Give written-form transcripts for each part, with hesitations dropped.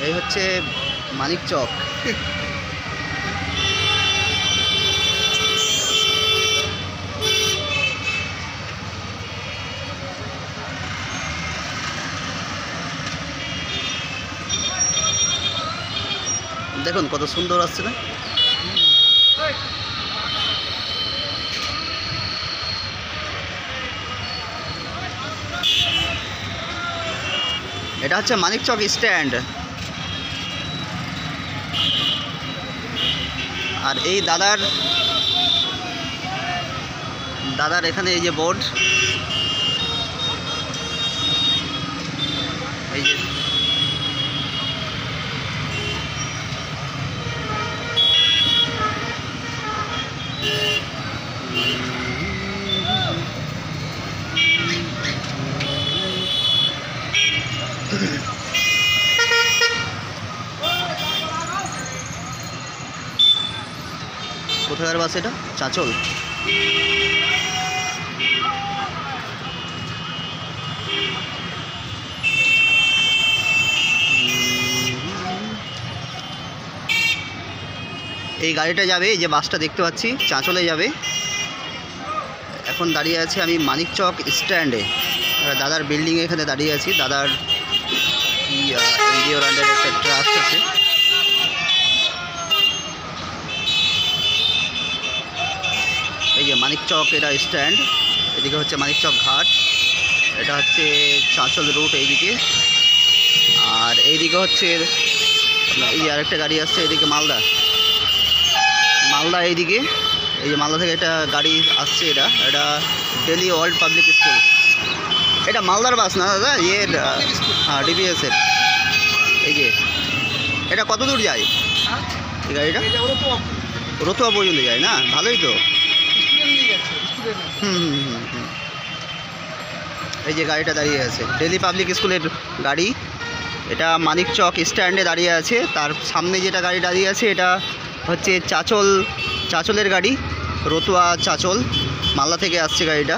এই হচ্ছে মানিক চক। দেখুন কত সুন্দর আসছে না। এটা হচ্ছে মানিক চক স্ট্যান্ড। আর এই দাদার এখানে এই যে বোর্ড, এই যে কোথাকার বাস এটা? চাঁচল। এই গাড়িটা যাবে, এই যে বাসটা দেখতে পাচ্ছি চাঁচলে যাবে। এখন দাঁড়িয়ে আছি আমি মানিক চক স্ট্যান্ডে। দাদার বিল্ডিং এখানে দাঁড়িয়ে আছি। দাদার এনজিওর আন্ডারে একটা ট্রাস্ট আছে। এই যে মানিক চক এটা স্ট্যান্ড, এদিকে হচ্ছে মানিক চক ঘাট, এটা হচ্ছে চাঁচল রুট এইদিকে। আর এইদিকে হচ্ছে এই যে আরেকটা গাড়ি আসছে, এদিকে মালদা এইদিকে। এই যে মালদা থেকে একটা গাড়ি আসছে, এটা দিল্লি ওয়ার্ল্ড পাবলিক স্কুল। এটা মালদার বাস না দাদা? হ্যাঁ, ডিপিএসের। এই যে এটা কত দূর যায় এই গাড়িটা? রতুয়া পর্যন্ত যায় না? ভালোই তো। এই যে গাড়িটা দাঁড়িয়ে আছে দিল্লি পাবলিক স্কুলের গাড়ি। এটা মানিক চক স্ট্যান্ডে দাঁড়িয়ে আছে। তার সামনে যেটা গাড়ি দাঁড়িয়ে আছে এটা হচ্ছে চাঁচলের গাড়ি, রতুয়া চাঁচল, মালদা থেকে আসছে গাড়িটা।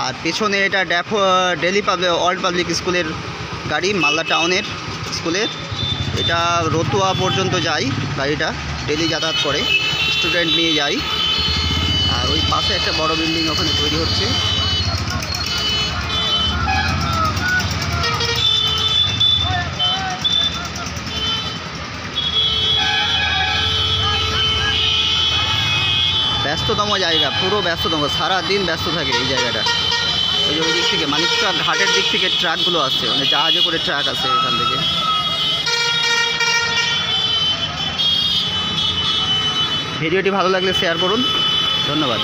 আর পেছনে এটা দিল্লি ওয়ার্ল্ড পাবলিক স্কুলের গাড়ি, মালদা টাউনের স্কুলের। এটা রতুয়া পর্যন্ত যায় গাড়িটা, ডেলি যাতায়াত করে, স্টুডেন্ট নিয়ে যায়। আর ওই পাশে একটা বড় বিল্ডিং ওখানে তৈরি হচ্ছে। ব্যস্ততম জায়গা, পুরো ব্যস্ততম, সারাদিন ব্যস্ত থাকে এই জায়গাটা। ওই যে ওই দিক থেকে মানিক চক ঘাটের দিক থেকে ট্রাকগুলো আসছে, মানে জাহাজে করে ট্রাক আসে এখান থেকে। ভিডিওটি ভালো লাগলে শেয়ার করুন, ধন্যবাদ।